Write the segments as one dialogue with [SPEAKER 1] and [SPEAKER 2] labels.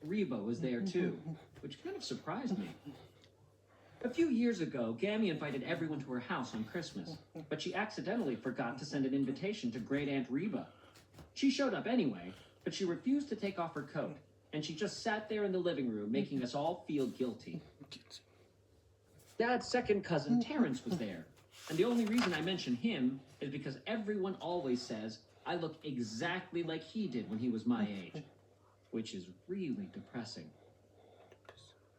[SPEAKER 1] Reba was there too, which kind of surprised me. A few years ago, Gammy invited everyone to her house on Christmas, but she accidentally forgot to send an invitation to Great Aunt Reba. She showed up anyway, but she refused to take off her coat, and she just sat there in the living room, making us all feel guilty. Dad's second cousin, Terrence, was there, and the only reason I mention him is because everyone always says I look exactly like he did when he was my age, which is really depressing.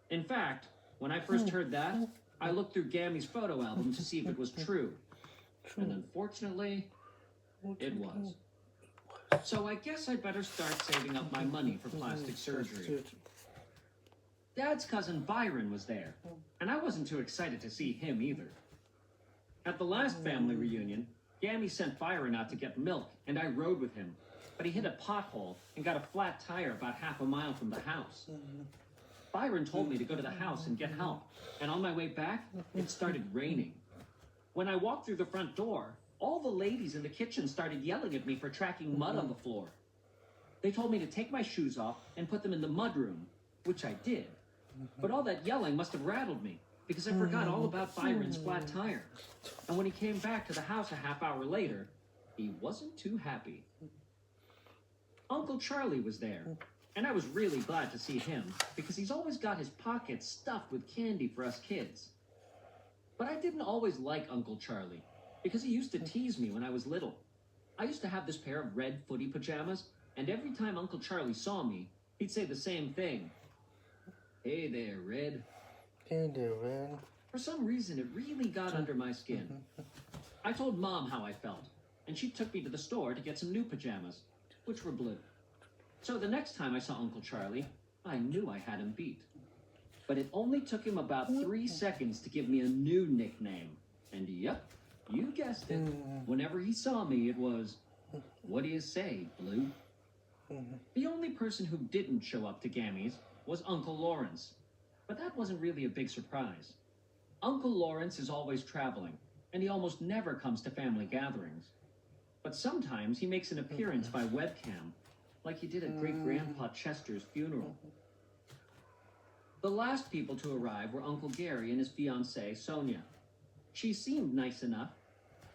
[SPEAKER 1] In fact, when I first heard that, I looked through Gammy's photo album to see if it was true, and unfortunately, it was. So I guess I'd better start saving up my money for plastic surgery. Dad's cousin Byron was there, and I wasn't too excited to see him either. At the last family reunion, Gammy sent Byron out to get milk, and I rode with him, but he hit a pothole and got a flat tire about half a mile from the house. Byron told me to go to the house and get help, and on my way back, it started raining. When I walked through the front door, all the ladies in the kitchen started yelling at me for tracking mud on the floor. They told me to take my shoes off and put them in the mudroom, which I did. But all that yelling must have rattled me, because I forgot all about Byron's flat tire. And when he came back to the house a half hour later, he wasn't too happy. Uncle Charlie was there, and I was really glad to see him, because he's always got his pockets stuffed with candy for us kids. But I didn't always like Uncle Charlie, because he used to tease me when I was little. I used to have this pair of red footy pajamas, and every time Uncle Charlie saw me, he'd say the same thing. Hey there, Red.
[SPEAKER 2] Hey there, Red.
[SPEAKER 1] For some reason, it really got under my skin. I told Mom how I felt, and she took me to the store to get some new pajamas, which were blue. So the next time I saw Uncle Charlie, I knew I had him beat. But it only took him about 3 seconds to give me a new nickname. And yep, you guessed it. Whenever he saw me, it was, what do you say, Blue? The only person who didn't show up to Gammy's was Uncle Lawrence. But that wasn't really a big surprise. Uncle Lawrence is always traveling, and he almost never comes to family gatherings. But sometimes he makes an appearance by webcam, like he did at Great-Grandpa Chester's funeral. The last people to arrive were Uncle Gary and his fiancée, Sonia. She seemed nice enough,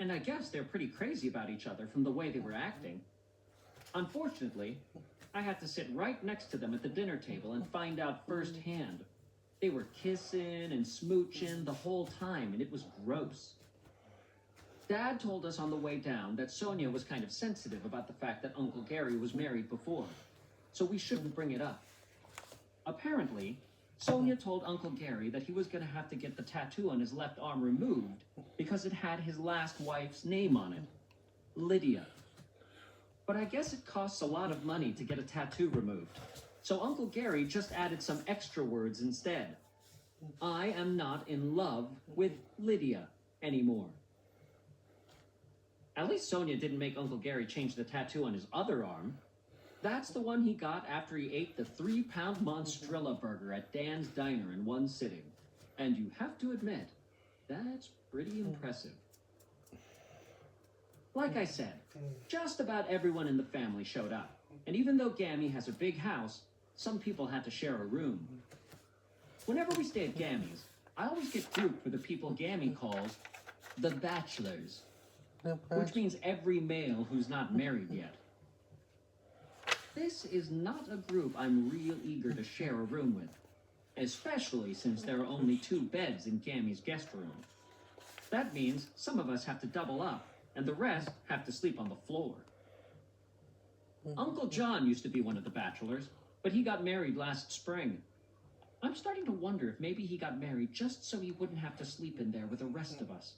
[SPEAKER 1] and I guess they're pretty crazy about each other from the way they were acting. Unfortunately, I had to sit right next to them at the dinner table and find out firsthand. They were kissing and smooching the whole time, and it was gross. Dad told us on the way down that Sonia was kind of sensitive about the fact that Uncle Gary was married before, so we shouldn't bring it up. Apparently, Sonia told Uncle Gary that he was going to have to get the tattoo on his left arm removed because it had his last wife's name on it, Lydia. But I guess it costs a lot of money to get a tattoo removed, so Uncle Gary just added some extra words instead. I am not in love with Lydia anymore. At least Sonia didn't make Uncle Gary change the tattoo on his other arm. That's the one he got after he ate the 3-pound Monstrilla burger at Dan's Diner in one sitting. And you have to admit, that's pretty impressive. Like I said, just about everyone in the family showed up. And even though Gammy has a big house, some people had to share a room. Whenever we stay at Gammy's, I always get grouped with the people Gammy calls the bachelors, which means every male who's not married yet. This is not a group I'm real eager to share a room with, especially since there are only 2 beds in Gammy's guest room. That means some of us have to double up, and the rest have to sleep on the floor. Uncle John used to be one of the bachelors, but he got married last spring. I'm starting to wonder if maybe he got married just so he wouldn't have to sleep in there with the rest of us.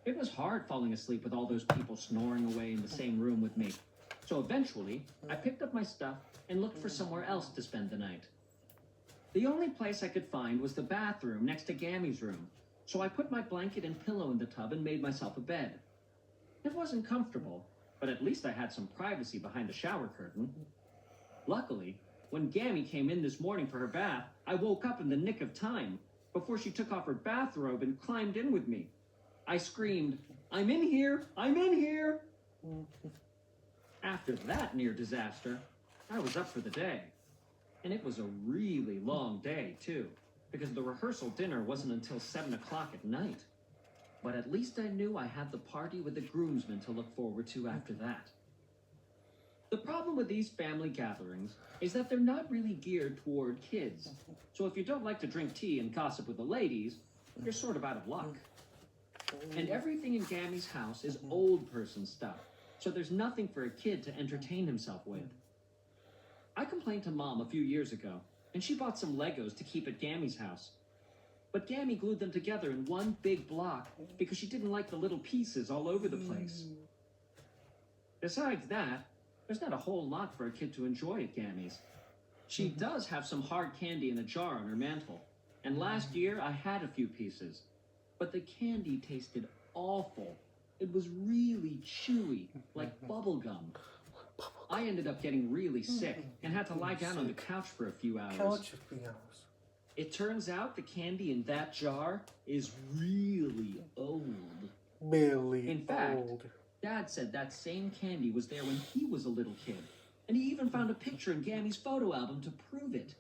[SPEAKER 1] It was hard falling asleep with all those people snoring away in the same room with me. So eventually, I picked up my stuff and looked for somewhere else to spend the night. The only place I could find was the bathroom next to Gammy's room, so I put my blanket and pillow in the tub and made myself a bed. It wasn't comfortable, but at least I had some privacy behind the shower curtain. Luckily, when Gammy came in this morning for her bath, I woke up in the nick of time, before she took off her bathrobe and climbed in with me. I screamed, "I'm in here! I'm in here!" After that near disaster, I was up for the day. And it was a really long day, too, because the rehearsal dinner wasn't until 7 o'clock at night. But at least I knew I had the party with the groomsmen to look forward to after that. The problem with these family gatherings is that they're not really geared toward kids. So if you don't like to drink tea and gossip with the ladies, you're sort of out of luck. And everything in Gammy's house is old person stuff, so there's nothing for a kid to entertain himself with. I complained to Mom a few years ago, and she bought some Legos to keep at Gammy's house. But Gammy glued them together in one big block because she didn't like the little pieces all over the place. Besides that, there's not a whole lot for a kid to enjoy at Gammy's. She does have some hard candy in a jar on her mantle, and last year I had a few pieces. But the candy tasted awful. It was really chewy, like bubble gum. I ended up getting really sick and had to lie down on the couch for a few hours. It turns out the candy in that jar is really old.
[SPEAKER 2] Really
[SPEAKER 1] In fact,
[SPEAKER 2] old.
[SPEAKER 1] Dad said that same candy was there when he was a little kid. And he even found a picture in Gammy's photo album to prove it.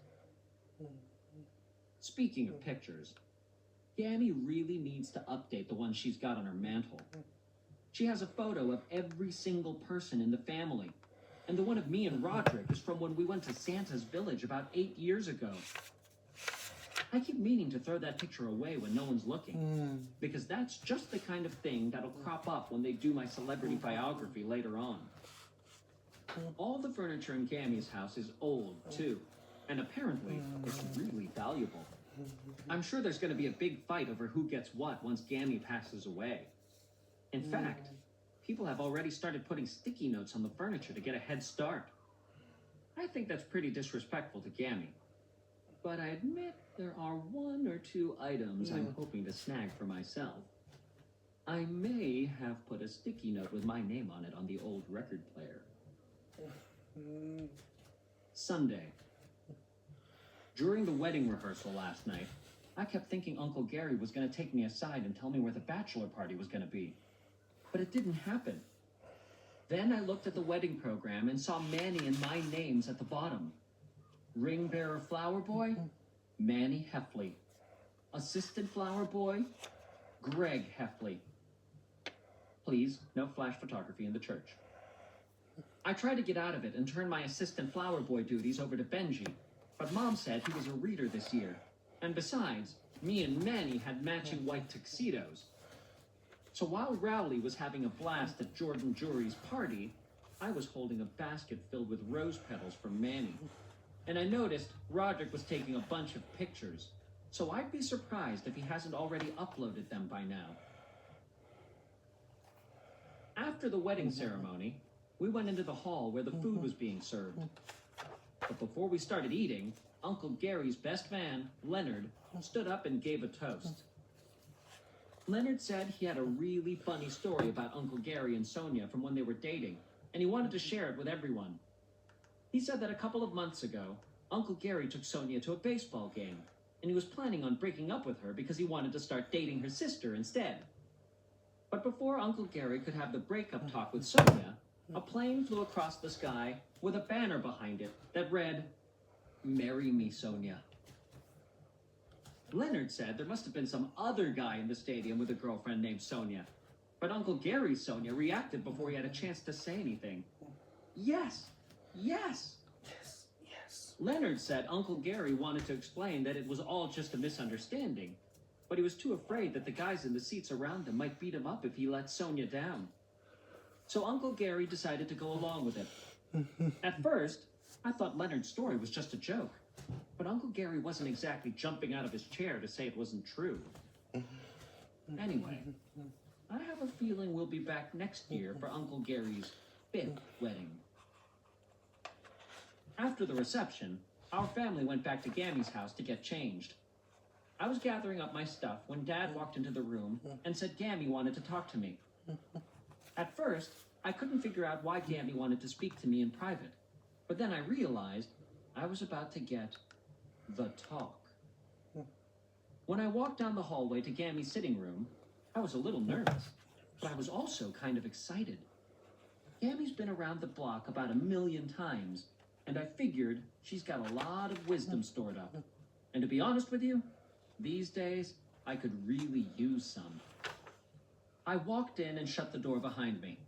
[SPEAKER 1] Speaking of pictures, Gammy really needs to update the one she's got on her mantle. She has a photo of every single person in the family. And the one of me and Roderick is from when we went to Santa's village about 8 years ago. I keep meaning to throw that picture away when no one's looking, because that's just the kind of thing that'll crop up when they do my celebrity biography later on. All the furniture in Gammy's house is old, too, and apparently it's really valuable. I'm sure there's going to be a big fight over who gets what once Gammy passes away. In fact, people have already started putting sticky notes on the furniture to get a head start. I think that's pretty disrespectful to Gammy. But I admit there are 1 or 2 items I'm hoping to snag for myself. I may have put a sticky note with my name on it on the old record player. Sunday. During the wedding rehearsal last night, I kept thinking Uncle Gary was going to take me aside and tell me where the bachelor party was going to be. But it didn't happen. Then I looked at the wedding program and saw Manny and my names at the bottom. Ring bearer flower boy, Manny Heffley. Assistant flower boy, Greg Heffley. Please, no flash photography in the church. I tried to get out of it and turn my assistant flower boy duties over to Benji, but Mom said he was a reader this year. And besides, me and Manny had matching white tuxedos. So while Rowley was having a blast at Jordan Jury's party, I was holding a basket filled with rose petals for Manny. And I noticed Roderick was taking a bunch of pictures, so I'd be surprised if he hasn't already uploaded them by now. After the wedding ceremony, we went into the hall where the food was being served. But before we started eating, Uncle Gary's best man, Leonard, stood up and gave a toast. Leonard said he had a really funny story about Uncle Gary and Sonia from when they were dating, and he wanted to share it with everyone. He said that a couple of months ago, Uncle Gary took Sonia to a baseball game, and he was planning on breaking up with her because he wanted to start dating her sister instead. But before Uncle Gary could have the breakup talk with Sonia, a plane flew across the sky with a banner behind it that read, "Marry me, Sonia." Leonard said there must have been some other guy in the stadium with a girlfriend named Sonia, but Uncle Gary's Sonia reacted before he had a chance to say anything. Yes! Yes!
[SPEAKER 2] Yes, yes.
[SPEAKER 1] Leonard said Uncle Gary wanted to explain that it was all just a misunderstanding, but he was too afraid that the guys in the seats around him might beat him up if he let Sonia down. So Uncle Gary decided to go along with it. At first, I thought Leonard's story was just a joke, but Uncle Gary wasn't exactly jumping out of his chair to say it wasn't true. Anyway, I have a feeling we'll be back next year for Uncle Gary's 5th wedding. After the reception, our family went back to Gammy's house to get changed. I was gathering up my stuff when Dad walked into the room and said Gammy wanted to talk to me. At first, I couldn't figure out why Gammy wanted to speak to me in private, but then I realized I was about to get the talk. When I walked down the hallway to Gammy's sitting room, I was a little nervous, but I was also kind of excited. Gammy's been around the block about 1,000,000 times, and I figured she's got a lot of wisdom stored up. And to be honest with you, these days, I could really use some. I walked in and shut the door behind me.